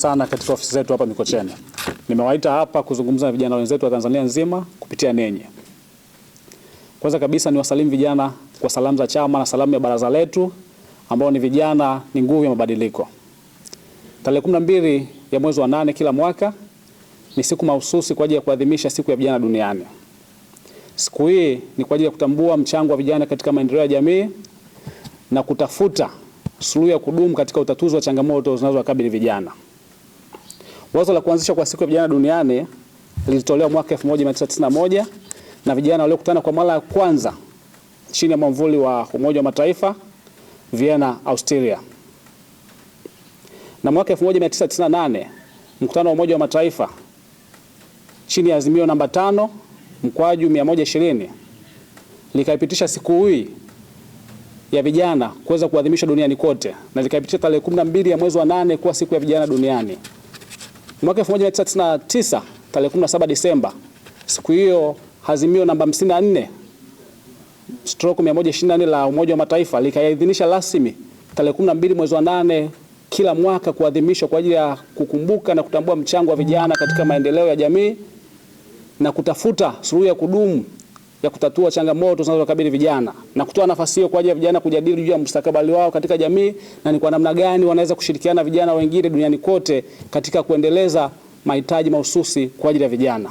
Sana katika ofisi zetu hapa Mikocheni. Nimewaita hapa kuzungumza na vijana wenzetu wa Tanzania nzima kupitia ninyi. Kwanza kabisa niwasalimu vijana kwa salamu za chama na salamu ya baraza letu ambao ni vijana ni nguvu ya mabadiliko. Tarehe 12 ya mwezi wa 8 kila mwaka ni siku mahususi kwa ajili ya kuadhimisha siku ya vijana duniani. Siku hii ni kwa ajili ya kutambua mchango wa vijana katika maendeleo ya jamii na kutafuta suluhu ya kudumu katika utatuzi wa changamoto zinazowakabili vijana. Wazo la kuanzisha kwa siku ya vijana duniani lilitolewa mwaka 1991 na vijana waliokutana kwa mara ya kwanza chini ya mwamvuli wa Umoja wa Mataifa Vienna, Austria. Na mwaka 1998 mkutano wa Umoja wa Mataifa chini ya azimio namba 5 mkwaju 120 likaipitisha siku hii ya vijana kuweza kuadhimishwa duniani kote na likaipitisha tarehe 12 ya mwezi wa 8 kuwa siku ya vijana duniani. Mwaka 1999 tarehe 17 Disemba siku hiyo azimio namba 54/124 la Umoja wa Mataifa likaidhinisha rasmi tarehe 12 mwezi wa 8 kila mwaka kuadhimishwa kwa ajili ya kukumbuka na kutambua mchango wa vijana katika maendeleo ya jamii na kutafuta suluhu ya kudumu ya kutatua changamoto zinazowakabili vijana na kutoa nafasi hiyo kwa ajili ya vijana kujadili juu ya mustakabali wao katika jamii na ni kwa namna gani wanaweza kushirikiana na vijana wengine duniani kote katika kuendeleza mahitaji mahususi kwa ajili ya vijana.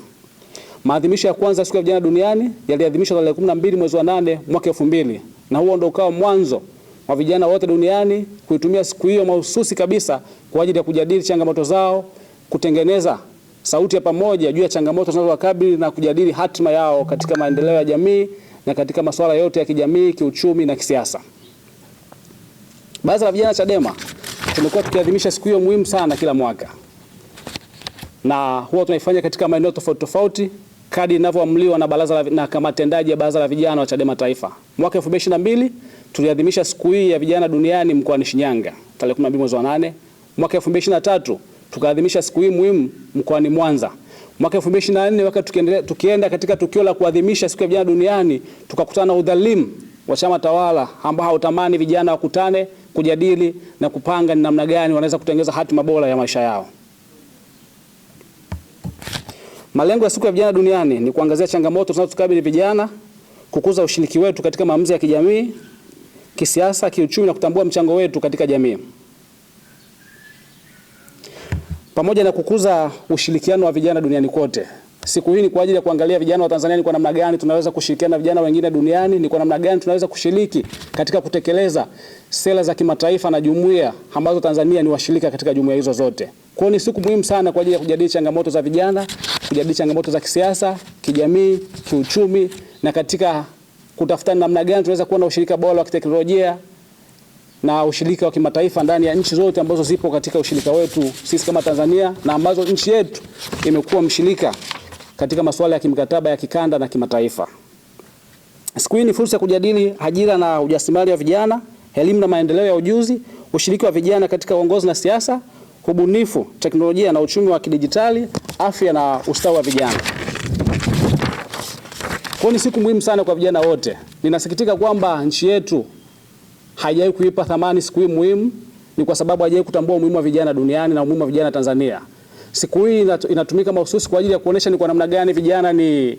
Maadhimisho ya kwanza siku ya vijana duniani yaliadhimishwa tarehe 12 mwezi wa 8 mwaka 2000 na huo ndio ukawa mwanzo wa vijana wote duniani kuitumia siku hiyo mahususi kabisa kwa ajili ya kujadili changamoto zao, kutengeneza sauti ya pamoja juu ya changamoto zinazowakabili na kujadili hatima yao katika maendeleo ya jamii na katika masuala yote ya kijamii, kiuchumi na kisiasa. Baraza la Vijana Chadema tumekuwa tukiadhimisha siku hiyo muhimu sana kila mwaka. Na huwa tunaifanya katika maeneo tofauti tofauti kadri inavyoamliwa na baraza na kamati tendaji ya Baraza la Vijana wa Chadema Taifa. Mwaka 2022 tuliadhimisha siku hii ya vijana duniani mkoani Shinyanga tarehe 12 mwezi wa 8. Mwaka 2023 tukaadhimisha siku hii muhimu mkoani Mwanza. Mwaka 2024 wakati tukienda katika tukio la kuadhimisha siku ya vijana duniani tukakutana na udhalimu wa chama tawala ambao hautamani vijana wakutane, kujadili na kupanga ni namna gani wanaweza kutengeneza hatima bora ya maisha yao. Malengo ya siku ya vijana duniani ni kuangazia changamoto zinazokabili vijana, kukuza ushiriki wetu katika maamuzi ya kijamii, kisiasa, kiuchumi na kutambua mchango wetu katika jamii. Pamoja na kukuza ushirikiano wa vijana duniani kote. Siku hii ni kwa ajili ya kuangalia vijana wa Tanzania ni kwa namna gani tunaweza kushirikiana na vijana wengine duniani, ni kwa namna gani tunaweza kushiriki katika kutekeleza sera za kimataifa na jumuiya ambazo Tanzania ni washirika katika jumuiya hizo zote. Kwa hiyo ni siku muhimu sana kwa ajili ya kujadili changamoto za vijana, kujadili changamoto za kisiasa, kijamii, kiuchumi na katika kutafuta namna gani tunaweza kuwa na ushirika bora wa kiteknolojia na ushirika wa kimataifa ndani ya nchi zote ambazo zipo katika ushirika wetu sisi kama Tanzania na ambazo nchi yetu imekuwa mshirika katika masuala ya kimkataba ya kikanda na kimataifa. Siku hii ni fursa ya kujadili ajira na ujasiriamali wa vijana, elimu na maendeleo ya ujuzi, ushiriki wa vijana katika uongozi na siasa, ubunifu, teknolojia na uchumi wa kidijitali, afya na ustawi wa vijana. Kwa ni siku muhimu sana kwa vijana wote. Ninasikitika kwamba nchi yetu haijawahi kuipa thamani siku hii muhimu, ni kwa sababu haijawahi kutambua umuhimu wa vijana duniani na umuhimu wa vijana Tanzania. Siku hii inatumika mahususi kwa ajili ya kuonesha ni kwa namna gani vijana ni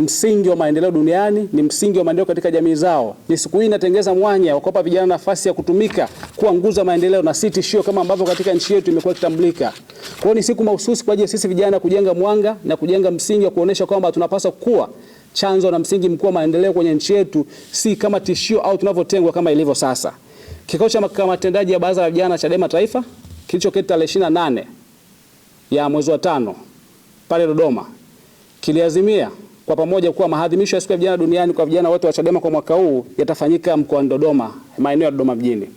msingi wa maendeleo duniani, ni msingi wa maendeleo katika jamii zao. Ni siku hii inatengeza mwanya wa kuwapa vijana nafasi ya kutumika kuwa nguzo ya maendeleo na si tishio kama ambavyo katika nchi yetu imekuwa ikitambulika. Kwa hiyo ni siku mahususi kwa ajili ya sisi vijana kujenga mwanga na kujenga msingi wa kuonesha kwamba tunapaswa kuwa chanzo na msingi mkuu wa maendeleo kwenye nchi yetu, si kama tishio au tunavyotengwa kama ilivyo sasa. Kikao cha kamati tendaji ya Baraza la Vijana Chadema Taifa kilichoketi tarehe 28 ya mwezi wa 5 pale Dodoma kiliazimia kwa pamoja kuwa maadhimisho ya siku ya vijana duniani kwa vijana wote wa Chadema kwa mwaka huu yatafanyika mkoani Dodoma, maeneo ya Dodoma mjini.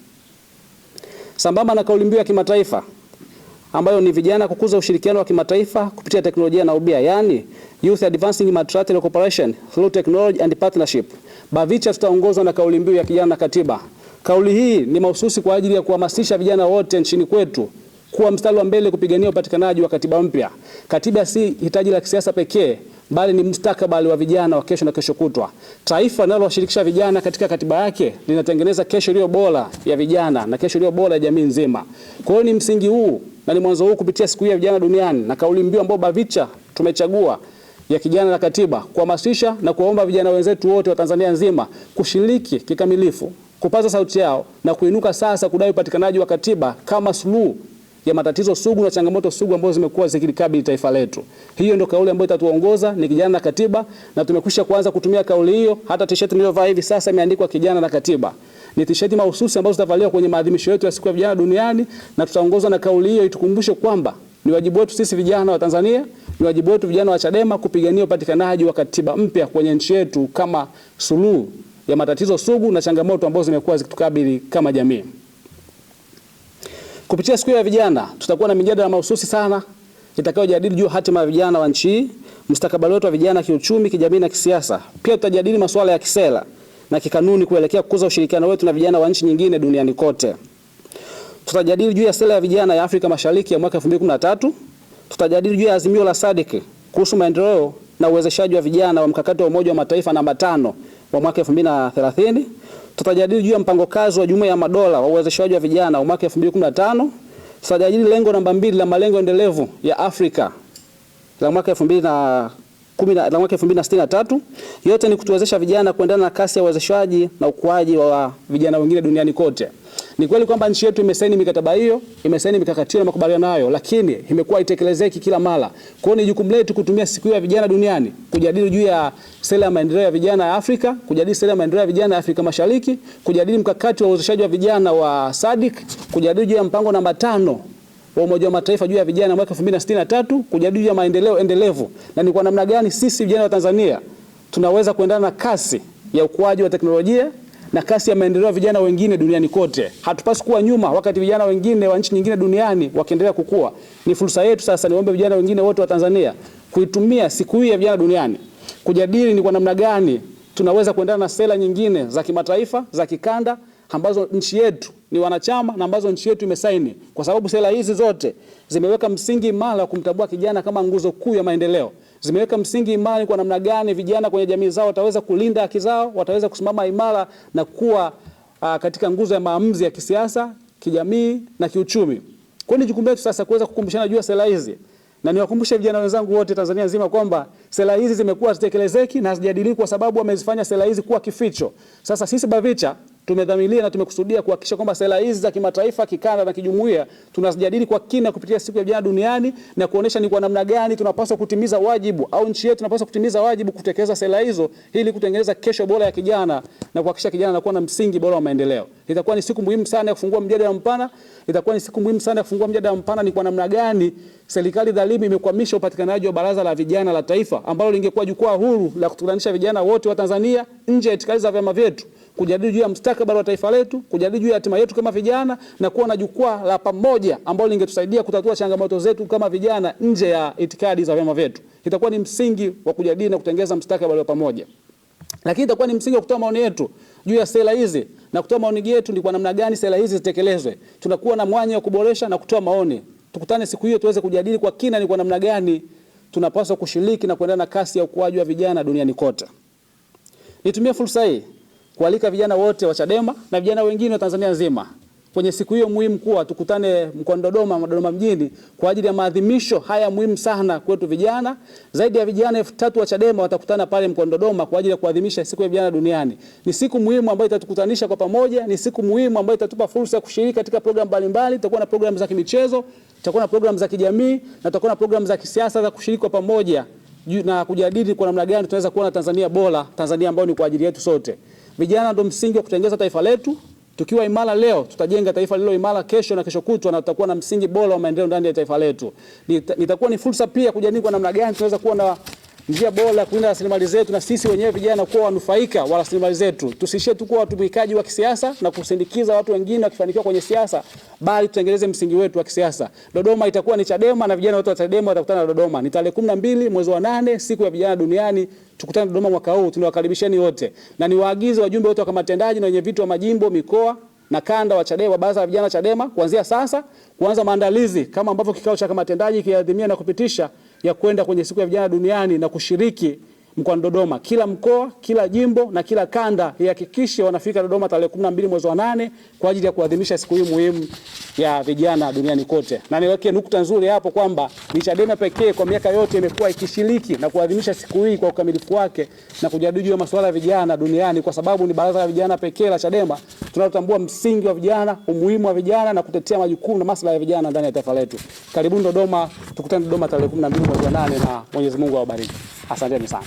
Sambamba na kauli mbiu ya kimataifa ambayo ni vijana kukuza ushirikiano wa kimataifa kupitia teknolojia na ubia, yani Youth Advancing Multilateral Cooperation through Technology and Partnership. BAVICHA tutaongozwa na kauli mbiu ya kijana na katiba. Kauli hii ni mahususi kwa ajili ya kuhamasisha vijana wote nchini kwetu kuwa mstari wa mbele kupigania upatikanaji wa katiba mpya. Katiba si hitaji la kisiasa pekee, bali ni mustakabali wa vijana wa kesho na kesho kutwa. Taifa linalowashirikisha vijana katika katiba yake linatengeneza kesho iliyo bora ya vijana na kesho iliyo bora ya jamii nzima. Kwa hiyo ni msingi huu na ni mwanzo huu kupitia siku hii ya vijana duniani na kauli mbiu ambayo BAVICHA tumechagua ya kijana na katiba, kuhamasisha na kuwaomba vijana wenzetu wote wa Tanzania nzima kushiriki kikamilifu, kupaza sauti yao na kuinuka sasa kudai upatikanaji wa katiba kama suluhu ya matatizo sugu na changamoto sugu ambazo zimekuwa zikilikabili taifa letu. Hiyo ndio kauli ambayo itatuongoza, ni kijana na katiba, na tumekwisha kuanza kutumia kauli hiyo. Hata t-shirt niliyovaa hivi sasa imeandikwa kijana na katiba. Ni t-shirt mahususi ambazo zitavaliwa kwenye maadhimisho yetu ya siku ya vijana duniani, na tutaongozwa na kauli hiyo itukumbushe kwamba ni wajibu wetu sisi vijana wa Tanzania, ni wajibu wetu vijana wa Chadema kupigania upatikanaji wa katiba mpya kwenye nchi yetu kama suluhu ya matatizo sugu na changamoto ambazo zimekuwa zikitukabili kama jamii. Kupitia siku ya vijana tutakuwa na mijadala mahususi sana itakayojadili juu hatima ya vijana wa nchi, mustakabali wetu wa vijana kiuchumi, kijamii na kisiasa. Pia tutajadili masuala ya kisera na kikanuni kuelekea kukuza ushirikiano wetu na vijana wa nchi nyingine duniani kote. Tutajadili juu ya sera ya vijana ya Afrika Mashariki ya mwaka 2013. Tutajadili juu ya azimio la SADC kuhusu maendeleo na uwezeshaji wa vijana wa mkakati wa Umoja wa Mataifa namba 5 wa mwaka 2030. Tutajadili juu ya mpango kazi wa Jumuiya ya Madola wa uwezeshaji wa vijana wa mwaka 2015. Tutajadili lengo namba 2 la malengo endelevu ya Afrika la mwaka 2063. Yote ni kutuwezesha vijana kuendana na kasi ya uwezeshaji na ukuaji wa vijana wengine duniani kote. Ni kweli kwamba nchi yetu imesaini mikataba hiyo, imesaini mikakati na makubaliano hayo, lakini imekuwa itekelezeki kila mara. Kwa hiyo ni jukumu letu kutumia siku ya vijana duniani kujadili juu ya sera ya maendeleo ya vijana ya Afrika, kujadili sera ya maendeleo ya vijana ya Afrika Mashariki, kujadili mkakati wa uwezeshaji wa vijana wa SADC, kujadili juu ya mpango namba 5 wa Umoja wa Mataifa juu ya vijana mwaka 2063, kujadili juu ya maendeleo endelevu na ni kwa namna gani sisi vijana wa Tanzania tunaweza kuendana na kasi ya ukuaji wa teknolojia na kasi ya maendeleo ya vijana wengine duniani kote. Hatupaswi kuwa nyuma wakati vijana wengine wa nchi nyingine duniani wakiendelea kukua. Ni fursa yetu sasa, niombe vijana wengine wote wa Tanzania kuitumia siku hii ya vijana duniani kujadili ni kwa namna gani tunaweza kuendana na sera nyingine za kimataifa, za kikanda ambazo nchi yetu ni wanachama na ambazo nchi yetu imesaini, kwa sababu sera hizi zote zimeweka msingi imara wa kumtambua kijana kama nguzo kuu ya maendeleo. Zimeweka msingi imara kwa namna gani vijana kwenye jamii zao wataweza kulinda haki zao, wataweza kusimama imara na kuwa katika nguzo ya maamuzi ya kisiasa, kijamii na kiuchumi. Kwa hiyo ni jukumu letu sasa kuweza kukumbushana juu ya sera hizi. Na niwakumbushe vijana wenzangu wote Tanzania nzima kwamba sera hizi zimekuwa zitekelezeki na hazijadiliwi kwa sababu wamezifanya sera hizi kuwa kificho. Sasa sisi BAVICHA tumedhamiria na tumekusudia kuhakikisha kwamba sera hizi za kimataifa, kikanda na kijumuiya tunazijadili kwa kina kupitia siku ya vijana duniani na kuonesha ni kwa namna gani tunapaswa kutimiza wajibu au nchi yetu tunapaswa kutimiza wajibu kutekeleza sera hizo ili kutengeneza kesho bora ya kijana na kuhakikisha kijana anakuwa na msingi bora wa maendeleo. Itakuwa ni siku muhimu sana ya kufungua mjadala mpana. Itakuwa ni siku muhimu sana ya kufungua mjadala mpana ni kwa namna gani serikali dhalimu imekwamisha upatikanaji wa baraza la vijana la taifa ambalo lingekuwa jukwaa huru la kutukutanisha vijana wote wa Tanzania nje ya itikadi za vyama vyetu, kujadili juu ya mustakabali wa taifa letu, kujadili juu ya hatima yetu kama vijana na kuwa na jukwaa la pamoja ambalo lingetusaidia kutatua changamoto zetu kama vijana nje ya itikadi za vyama vyetu. Itakuwa ni msingi wa kujadili na kutengeneza mustakabali wa pamoja. Lakini itakuwa ni msingi wa kutoa maoni yetu juu ya sera hizi na kutoa maoni yetu ni kwa namna gani sera hizi zitekelezwe. Tunakuwa na mwanya wa kuboresha na kutoa maoni. Tukutane siku hiyo tuweze kujadili kwa kina ni kwa namna gani tunapaswa kushiriki na kuendana na kasi ya ukuaji wa vijana duniani kote. Nitumie fursa hii kualika vijana wote wa Chadema na vijana wengine wa Tanzania nzima kwenye siku hiyo muhimu kuwa tukutane mkoani Dodoma mjini kwa ajili ya maadhimisho haya muhimu sana kwetu vijana. Zaidi ya vijana 3000 wa Chadema watakutana pale mkoani Dodoma kwa ajili ya kuadhimisha siku ya vijana duniani. Ni siku muhimu ambayo itatukutanisha kwa pamoja, ni siku muhimu ambayo itatupa fursa ya kushiriki katika programu mbalimbali. Tutakuwa na programu za kimichezo, tutakuwa na programu za kijamii na tutakuwa na programu za kisiasa za kushiriki kwa pamoja na kujadili kwa namna gani tunaweza kuwa na Tanzania bora, Tanzania ambayo ni kwa ajili yetu sote. Vijana ndio msingi wa kutengeneza taifa letu. Tukiwa imara leo, tutajenga taifa lililo imara kesho na kesho kutwa na tutakuwa na msingi bora wa maendeleo ndani ya taifa letu. Nitakuwa ni fursa pia kujadili kwa namna gani tunaweza kuwa na njia bora ya kulinda rasilimali zetu na sisi wenyewe vijana kuwa wanufaika wa rasilimali zetu. Tusishie tu kuwa watumikaji wa kisiasa na kusindikiza watu wengine wakifanikiwa kwenye siasa, bali tutengeneze msingi wetu wa kisiasa. Dodoma itakuwa ni Chadema na vijana wote wa Chadema watakutana Dodoma. Ni tarehe 12 mwezi wa 8 siku ya vijana duniani. Tukutane Dodoma mwaka huu, tunawakaribisheni wote. Na niwaagize wajumbe wote wa kamati tendaji na wenye viti wa majimbo, mikoa na kanda wa Chadema, baraza la vijana Chadema kuanzia sasa kuanza maandalizi kama ambavyo kikao cha kamati tendaji kiadhimia na kupitisha ya kwenda kwenye siku ya vijana duniani na kushiriki mkoani Dodoma. Kila mkoa, kila jimbo na kila kanda ihakikishe wanafika Dodoma tarehe 12 mwezi wa 8 kwa ajili ya kuadhimisha siku hii muhimu ya vijana duniani kote. Na niweke nukta nzuri hapo kwamba ni Chadema pekee kwa miaka yote imekuwa ikishiriki na kuadhimisha siku hii kwa ukamilifu wake na kujadili juu ya masuala ya vijana duniani, kwa sababu ni baraza la vijana pekee la Chadema tunalotambua msingi wa vijana, umuhimu wa vijana na kutetea majukumu na maslahi ya vijana ndani ya taifa letu. Karibuni Dodoma, tukutane Dodoma tarehe 12 mwezi wa 8 na Mwenyezi Mungu awabariki. Asanteni sana.